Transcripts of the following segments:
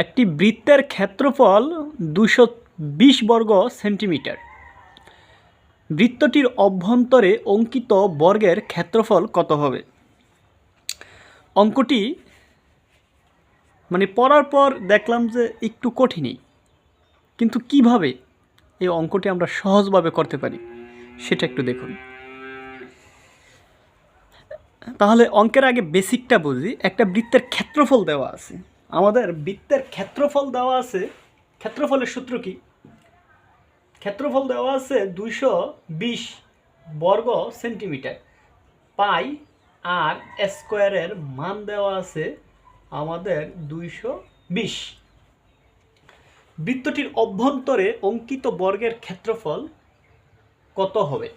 একটি বৃত্তের ক্ষেত্রফল 220 বর্গ সেন্টিমিটার। বৃত্তটির অভ্যন্তরে অঙ্কিত বর্গের ক্ষেত্রফল কত হবে? অঙ্কটি পড়ার পর দেখলাম যে একটু কঠিনই, কিন্তু কিভাবে এই অঙ্কটি আমরা সহজভাবে করতে পারি সেটা একটু দেখুন। তাহলে অঙ্কের আগে বেসিকটা বুঝি। একটা বৃত্তের ক্ষেত্রফল দেওয়া আছে, আমাদের বৃত্তের ক্ষেত্রফল দেওয়া আছে। ক্ষেত্রফলের সূত্র কি? ক্ষেত্রফল দেওয়া আছে 220 বর্গ সেন্টিমিটার, পাই আর স্কোয়ারের মান দেওয়া আছে আমাদের 220। বৃত্তটির অভ্যন্তরে অঙ্কিত বর্গের ক্ষেত্রফল কত হবে?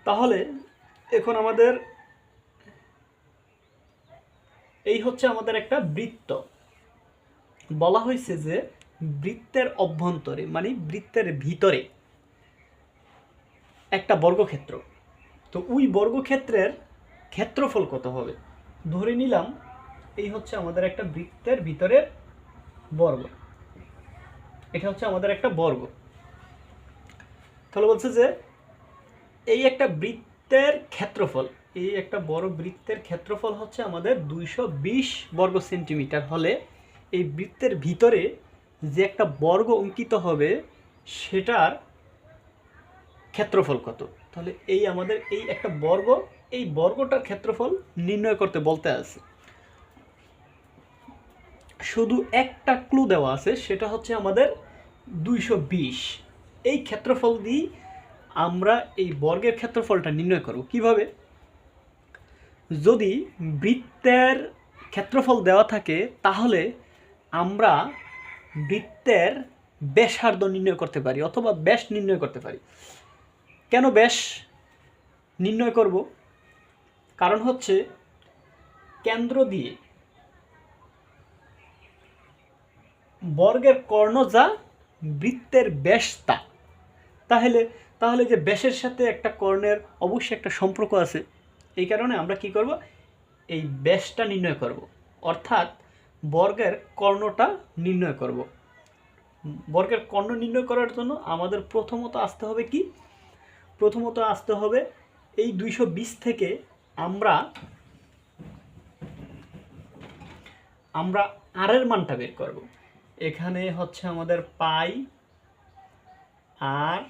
তাহলে এখন আমাদের এই হচ্ছে আমাদের একটা বৃত্ত। বলা হয়েছে যে বৃত্তের অভ্যন্তরে বৃত্তের ভিতরে একটা বর্গক্ষেত্র। তো ওই বর্গক্ষেত্রের ক্ষেত্রফল কত হবে? ধরে নিলাম এই হচ্ছে আমাদের একটা বৃত্তের ভিতরের বর্গ, এটা হচ্ছে আমাদের একটা বর্গ। তাহলে বলছে যে এই একটা বৃত্তের ক্ষেত্রফল, এই একটা বড় বৃত্তের ক্ষেত্রফল হচ্ছে আমাদের 220 বর্গ সেন্টিমিটার হলে এই বৃত্তের ভিতরে যে একটা বর্গ অঙ্কিত হবে সেটার ক্ষেত্রফল কত? তাহলে এই আমাদের এই একটা বর্গ, এই বর্গটার ক্ষেত্রফল নির্ণয় করতে বলতে আছে। শুধু একটা ক্লু দেওয়া আছে, সেটা হচ্ছে আমাদের 220। এই ক্ষেত্রফল দিয়ে আমরা এই বর্গের ক্ষেত্রফলটা নির্ণয় করব কিভাবে? যদি বৃত্তের ক্ষেত্রফল দেওয়া থাকে তাহলে আমরা বৃত্তের ব্যাসার্ধ নির্ণয় করতে পারি অথবা ব্যাস নির্ণয় করতে পারি। কেন ব্যাস নির্ণয় করব? কারণ হচ্ছে কেন্দ্র দিয়ে বর্গের কর্ণ যা, বৃত্তের ব্যাস তা। তাহলে যে ব্যাসের সাথে একটা কর্ণের অবশ্যই একটা সম্পর্ক আছে। এই কারণে আমরা কি করব? এই ব্যাসটা নির্ণয় করব, অর্থাৎ বর্গের কর্ণটা নির্ণয় করব। বর্গের কর্ণ নির্ণয় করার জন্য আমাদের প্রথমত আসতে হবে কি? প্রথমত আসতে হবে এই 220 থেকে আমরা আর এর মানটা বের করব। এখানে হচ্ছে আমাদের পাই আর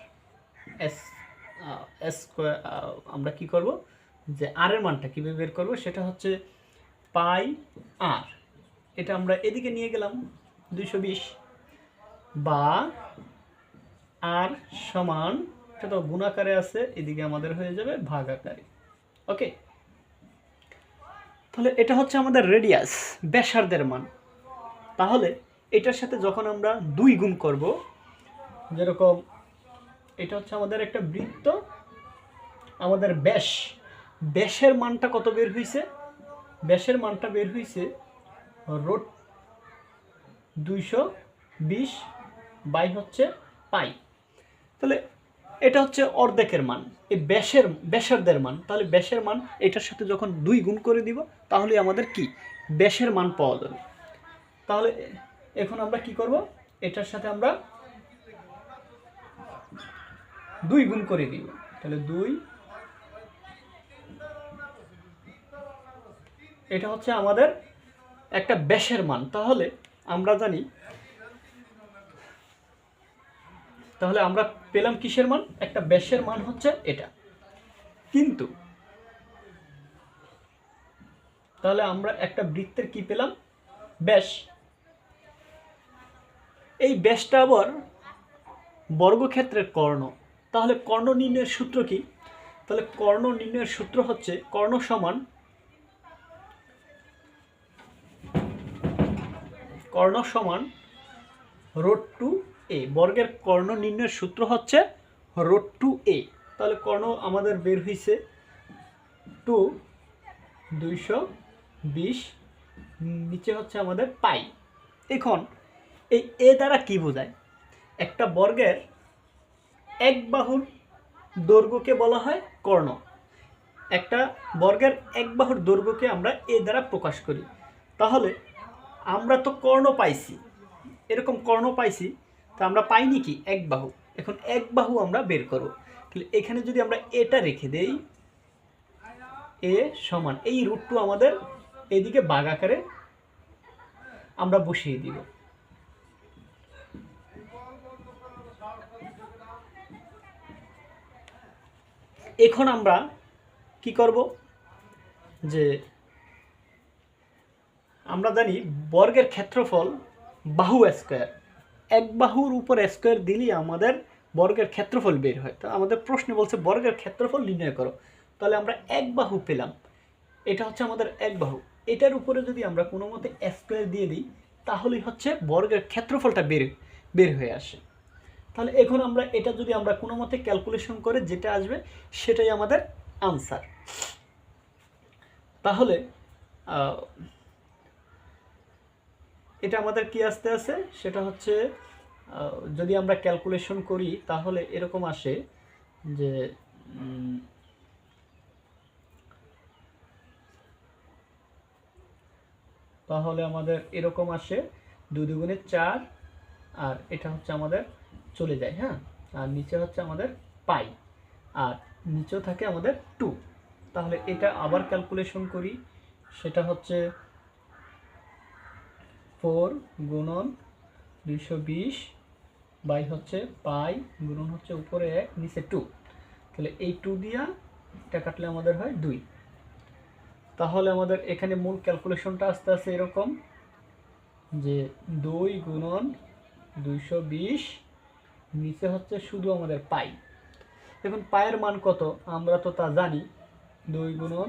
স্কোয়ার। আমরা কি করব যে আর এর মানটা কীভাবে বের করব? সেটা হচ্ছে পাই আর, এটা আমরা এদিকে নিয়ে গেলাম 220, বা আর সমান, এটা তো গুণাকারে আছে, এদিকে আমাদের হয়ে যাবে ভাগ আকারে। ওকে, তাহলে এটা হচ্ছে আমাদের রেডিয়াস, ব্যাসার্ধের মান। তাহলে এটার সাথে যখন আমরা 2 গুণ করব, যেরকম এটা হচ্ছে আমাদের একটা বৃত্ত, আমাদের ব্যাসের মানটা কত বের হয়েছে? ব্যাসের মানটা বের হয়েছে রুট 220 বাই হচ্ছে পাই। তাহলে এটা হচ্ছে অর্ধেকের মান, এই ব্যাসার্ধের মান। তাহলে ব্যাসের মান এটার সাথে যখন 2 গুণ করে দিব তাহলে আমাদের কি ব্যাসের মান পাওয়া যাবে। তাহলে এখন আমরা কি করব? এটার সাথে আমরা 2 গুণ করে দিব। তাহলে 2, এটা হচ্ছে আমাদের একটা ব্যাসের মান। তাহলে আমরা জানি, তাহলে আমরা পেলাম কিসের মান? একটা ব্যাসের মান হচ্ছে এটা। কিন্তু তাহলে আমরা একটা বৃত্তের কি পেলাম? ব্যাস। এই ব্যাসটা আবার বর্গক্ষেত্রের কর্ণ। তাহলে কর্ণ নির্ণয়ের সূত্র কি? তাহলে কর্ণ নির্ণয়ের সূত্র হচ্ছে কর্ণ সমান রুট 2a। বর্গের কর্ণ নির্ণয়ের সূত্র হচ্ছে রুট 2a। তাহলে কর্ণ আমাদের বের হয়েছে 220, নিচে হচ্ছে আমাদের পাই। এখন এই এ দ্বারা কি বোঝায়? একটা বর্গের এক বাহুর দৈর্ঘ্যকে বলা হয় কর্ণ। একটা বর্গের এক বাহুর দৈর্ঘ্যকে আমরা এ দ্বারা প্রকাশ করি। তাহলে আমরা তো কর্ণ পাইছি, এরকম কর্ণ পাইছি, তো আমরা পাইনি কি এক বাহু। এখন এক বাহু আমরা বের করব। তাহলে এখানে যদি আমরা এটা রেখে দেই, এ সমান এই রুটটু আমাদের এদিকে বাঘ আকারে আমরা বসিয়ে দিব। এখন আমরা কি করব, যে আমরা জানি বর্গের ক্ষেত্রফল বাহু স্কয়ার, এক বাহুর উপর স্কয়ার দিলেই আমাদের বর্গের ক্ষেত্রফল বের হয়। তো আমাদের প্রশ্নে বলছে বর্গের ক্ষেত্রফল নির্ণয় করো, তাহলে আমরা এক বাহু পেলাম, এটা হচ্ছে আমাদের এক বাহু। এটার উপরে যদি আমরা কোনো মতে স্কয়ার দিয়ে দিই তাহলেই হচ্ছে বর্গের ক্ষেত্রফলটা বের হয়ে আসে। তাহলে এখন আমরা এটা যদি আমরা কোনো মতে ক্যালকুলেশন করে যেটা আসবে সেটাই আমাদের আনসার। তাহলে এটা আমাদের কি আসতে আছে, সেটা হচ্ছে যদি আমরা ক্যালকুলেশন করি তাহলে এরকম আসে যে তাহলে আমাদের এরকম আসে 2 দুগুণে 4, আর এটা হচ্ছে আমাদের চলে যায়, হ্যাঁ, আর নিচে হচ্ছে আমাদের পাই, আর নিচেও থাকে আমাদের 2। তাহলে এটা আবার ক্যালকুলেশন করি, সেটা হচ্ছে 4 গুণন 220 বাই হচ্ছে পাই গুণন হচ্ছে উপরে 1 নিচে 2। তাহলে এই 2 দিয়া এটা কাটলে আমাদের হয় 2। তাহলে আমাদের এখানে মূল ক্যালকুলেশনটা আস্তে আস্তে এরকম যে 2 গুণন 220 নিচে হচ্ছে শুধু আমাদের পাই। এখন পায়ের মান কত আমরা তো তা জানি, 2 গুণন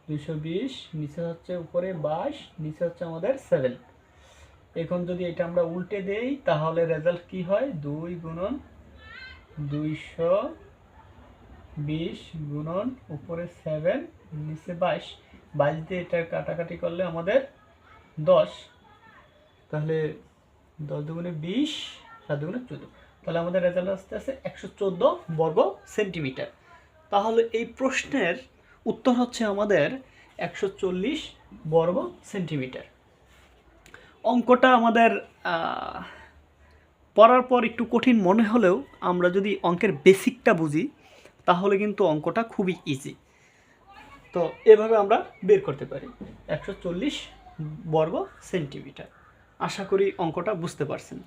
220 নিচে হচ্ছে উপরে 22 নিচে হচ্ছে আমাদের 7। এখন যদি এটা আমরা উল্টে দেই তাহলে রেজাল্ট কি হয়, 2 গুণন 220 গুণন উপরে 7 নিচে 22, 22 দিয়ে এটা কাটাকাটি করলে আমাদের 10। তাহলে 10 দুগুণে 20, 7 দুগুণে 14, তাহলে আমাদের রেজাল্ট আসতে আছে 114 বর্গ সেন্টিমিটার। তাহলে এই প্রশ্নের উত্তর হচ্ছে আমাদের 140 বর্গ সেন্টিমিটার। অঙ্কটা আমাদের পড়ার পর একটু কঠিন মনে হলেও আমরা যদি অঙ্কের বেসিকটা বুঝি তাহলে কিন্তু অঙ্কটা খুবই ইজি। তো এভাবে আমরা বের করতে পারি 140 বর্গ সেন্টিমিটার। আশা করি অঙ্কটা বুঝতে পারছেন।